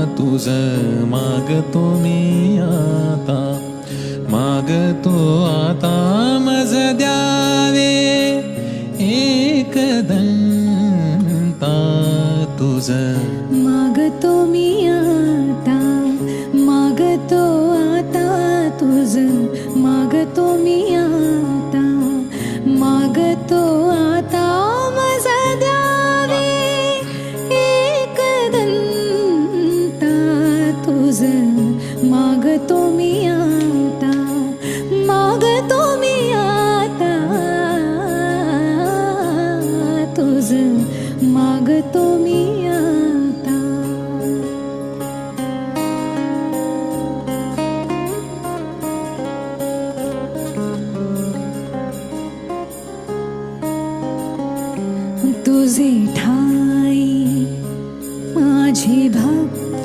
तुझ मागतो मी आता, मागतो आता मज द्यावे एकदंता तुझ मागतो मी आता, मागतो आता तुझ, मागतो मी आता.